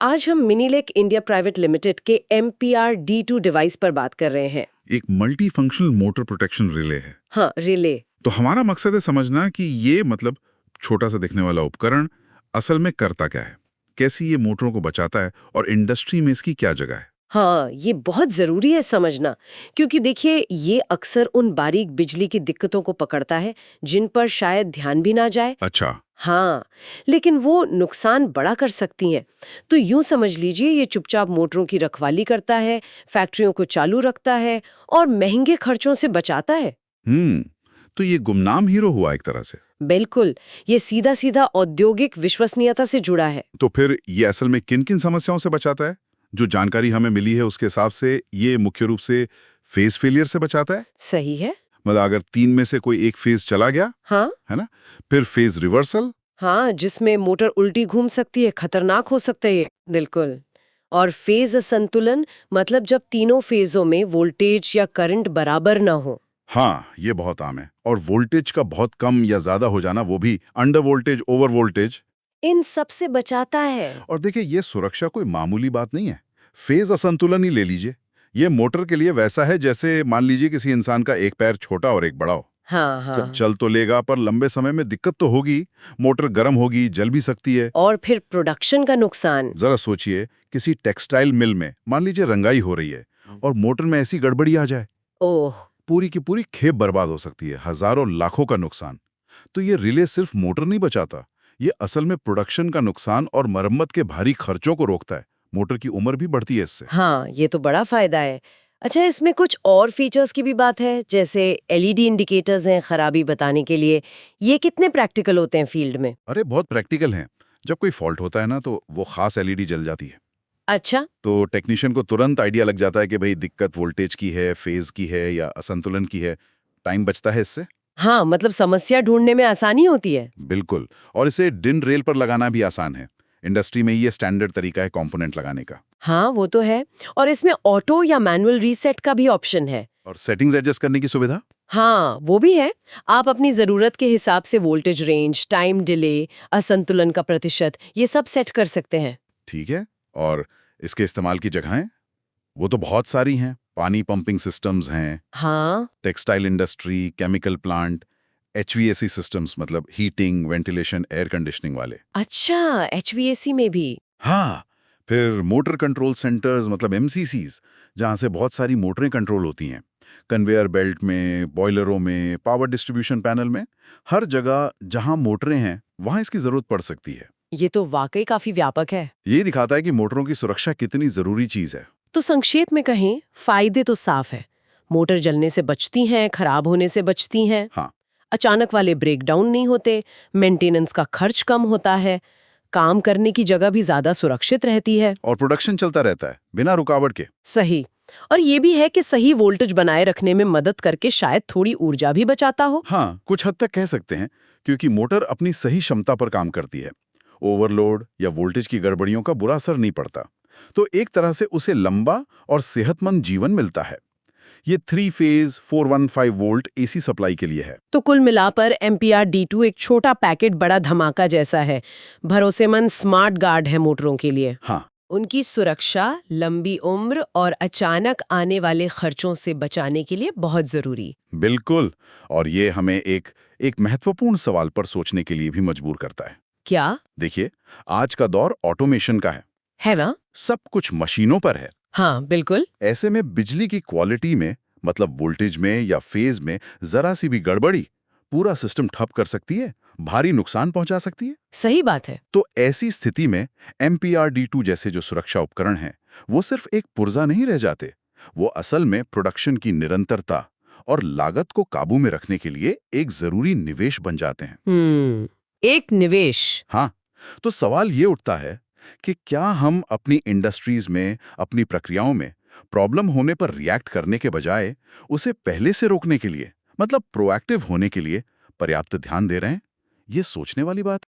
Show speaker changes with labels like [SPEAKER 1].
[SPEAKER 1] आज हम मिनीलेक India private limited के MPR-D2 डिवाइस पर बात कर रहे हैं।
[SPEAKER 2] एक multi functional motor protection relay है।
[SPEAKER 1] हाँ, रिले।
[SPEAKER 2] तो हमारा मकसद है समझना कि ये छोटा सा दिखने वाला उपकरण असल में करता क्या है, कैसे ये मोटरों को बचाता है और इंडस्ट्री में इसकी क्या जगह है।
[SPEAKER 1] हाँ, ये बहुत जरूरी है समझना, क्योंकि देखिए ये अक्सर उन बारीक बिजली की दिक्कतों को पकड़ता है जिन पर शायद ध्यान भी ना जाए।
[SPEAKER 2] अच्छा।
[SPEAKER 1] हाँ, लेकिन वो नुकसान बड़ा कर सकती हैं। तो यूं समझ लीजिए ये चुपचाप मोटरों की रखवाली करता है, फैक्ट्रियों को चालू रखता है और महंगे खर्चों से बचाता है।
[SPEAKER 2] तो ये गुमनाम हीरो हुआ एक तरह से।
[SPEAKER 1] बिल्कुल, ये सीधा सीधा औद्योगिक विश्वसनीयता से जुड़ा है।
[SPEAKER 2] तो फिर ये असल में किन किन समस्याओं से बचाता है? जो जानकारी हमें मिली है उसके हिसाब से ये मुख्य रूप से फेज फेलियर से बचाता है।
[SPEAKER 1] सही है।
[SPEAKER 2] अगर 3 में से कोई एक फेज चला गया,
[SPEAKER 1] हाँ
[SPEAKER 2] है ना, फिर फेज रिवर्सल।
[SPEAKER 1] हाँ, जिसमें मोटर उल्टी घूम सकती है, खतरनाक हो सकता है ये। बिल्कुल। और फेज असंतुलन मतलब जब तीनों फेजों में वोल्टेज या करंट बराबर ना हो।
[SPEAKER 2] हाँ, ये बहुत आम है। और वोल्टेज का बहुत कम या ज्यादा हो जाना, वो भी अंडर वोल्टेज, ओवर वोल्टेज,
[SPEAKER 1] इन सब से बचाता है।
[SPEAKER 2] और देखिए ये सुरक्षा कोई मामूली बात नहीं है। फेज असंतुलन ही ले लीजिए, ये मोटर के लिए वैसा है जैसे मान लीजिए किसी इंसान का एक पैर छोटा और एक बड़ा हो।
[SPEAKER 1] हाँ हाँ।
[SPEAKER 2] चल तो लेगा पर लंबे समय में दिक्कत तो होगी, मोटर गर्म होगी, जल भी सकती है।
[SPEAKER 1] और फिर प्रोडक्शन का नुकसान।
[SPEAKER 2] जरा सोचिए किसी टेक्सटाइल मिल में मान लीजिए रंगाई हो रही है और मोटर में ऐसी गड़बड़ी आ जाए,
[SPEAKER 1] ओह।
[SPEAKER 2] पूरी की पूरी खेप बर्बाद हो सकती है, हजारों लाखों का नुकसान। तो ये रिले सिर्फ मोटर नहीं बचाता, ये असल में प्रोडक्शन का नुकसान और मरम्मत के भारी खर्चों को रोकता है। मोटर की उम्र भी बढ़ती है इससे।
[SPEAKER 1] हाँ, ये तो बड़ा फायदा है। अच्छा, इसमें कुछ और फीचर्स की भी बात है, जैसे LED इंडिकेटर्स हैं खराबी बताने के लिए। ये कितने प्रैक्टिकल होते हैं फील्ड में?
[SPEAKER 2] अरे बहुत प्रैक्टिकल हैं। जब कोई फॉल्ट होता है ना तो वो खास एलईडी जल जाती है।
[SPEAKER 1] अच्छा।
[SPEAKER 2] तो टेक्नीशियन को तुरंत आइडिया लग जाता है कि भाई दिक्कत वोल्टेज की है, फेज की है या असंतुलन की है। टाइम बचता है इससे।
[SPEAKER 1] हाँ, मतलब समस्या ढूंढने में आसानी होती है।
[SPEAKER 2] बिल्कुल। और इसे डिन रेल पर लगाना भी आसान है। इंडस्ट्री में ये स्टैंडर्ड तरीका है कंपोनेंट लगाने का।
[SPEAKER 1] हाँ, वो तो है। और इसमें ऑटो या मैनुअल रीसेट का भी ऑप्शन है।
[SPEAKER 2] और सेटिंग्स एडजस्ट करने की सुविधा।
[SPEAKER 1] हाँ, वो भी है। आप अपनी जरूरत के हिसाब से वोल्टेज रेंज, टाइम डिले, असंतुलन का प्रतिशत, ये सब सेट कर सकते हैं।
[SPEAKER 2] ठीक है। और इसके इस्तेमाल की जगहें वो तो बहुत सारी हैं। पानी पंपिंग सिस्टम्स हैं,
[SPEAKER 1] हाँ।
[SPEAKER 2] Textile industry, chemical plant, HVAC systems मतलब हीटिंग, वेंटिलेशन, एयर कंडीशनिंग वाले।
[SPEAKER 1] अच्छा, HVAC में भी।
[SPEAKER 2] हाँ, फिर मोटर कंट्रोल सेंटर्स मतलब MCCs, जहाँ से बहुत सारी मोटरें कंट्रोल होती हैं। कन्वेयर बेल्ट में, बॉयलरों में, पावर डिस्ट्रीब्यूशन पैनल में, हर जगह जहाँ मोटरें हैं वहाँ इसकी जरूरत पड़ सकती है।
[SPEAKER 1] ये तो वाकई काफी व्यापक है।
[SPEAKER 2] ये दिखाता है कि मोटरों की सुरक्षा कितनी जरूरी चीज है।
[SPEAKER 1] तो संक्षेप में कहें, फायदे तो साफ है। मोटर जलने से बचती हैं, खराब होने से बचती हैं।
[SPEAKER 2] हाँ।
[SPEAKER 1] अचानक वाले ब्रेकडाउन नहीं होते, मेंटेनेंस का खर्च कम होता है, काम करने की जगह भी ज्यादा सुरक्षित रहती है।
[SPEAKER 2] और प्रोडक्शन चलता रहता है बिना रुकावट के।
[SPEAKER 1] सही। और ये भी है कि सही वोल्टेज बनाए रखने में मदद करके शायद थोड़ी ऊर्जा भी बचाता हो।
[SPEAKER 2] हाँ, कुछ हद तक कह सकते हैं, क्योंकि मोटर अपनी सही क्षमता पर काम करती है। ओवरलोड या वोल्टेज की गड़बड़ियों का बुरा असर नहीं पड़ता। तो एक तरह से उसे लंबा और सेहतमंद जीवन मिलता है। ये 3 फेज 415 वोल्ट AC सप्लाई के लिए है।
[SPEAKER 1] तो कुल मिलाकर MPR-D2 एक छोटा पैकेट बड़ा धमाका जैसा है। भरोसेमंद स्मार्ट गार्ड है मोटरों के लिए।
[SPEAKER 2] हाँ।
[SPEAKER 1] उनकी सुरक्षा, लंबी उम्र और अचानक आने वाले खर्चों से बचाने के लिए बहुत जरूरी।
[SPEAKER 2] बिल्कुल। और ये हमें एक महत्वपूर्ण सवाल पर सोचने के लिए भी मजबूर करता है।
[SPEAKER 1] क्या?
[SPEAKER 2] देखिए, आज का दौर ऑटोमेशन का
[SPEAKER 1] है ना?
[SPEAKER 2] सब कुछ मशीनों पर है।
[SPEAKER 1] हाँ, बिल्कुल।
[SPEAKER 2] ऐसे में बिजली की क्वालिटी में मतलब वोल्टेज में या फेज में जरा सी भी गड़बड़ी पूरा सिस्टम ठप कर सकती है, भारी नुकसान पहुंचा सकती है।
[SPEAKER 1] सही बात है।
[SPEAKER 2] तो ऐसी स्थिति में MPR-D2 जैसे जो सुरक्षा उपकरण हैं, वो सिर्फ एक पुर्जा नहीं रह जाते। वो असल में प्रोडक्शन की निरंतरता और लागत को काबू में रखने के लिए एक जरूरी निवेश बन जाते हैं।
[SPEAKER 1] एक निवेश।
[SPEAKER 2] हाँ। तो सवाल ये उठता है कि क्या हम अपनी इंडस्ट्रीज में, अपनी प्रक्रियाओं में प्रॉब्लम होने पर रिएक्ट करने के बजाय उसे पहले से रोकने के लिए मतलब प्रोएक्टिव होने के लिए पर्याप्त ध्यान दे रहे हैं? ये सोचने वाली बात है।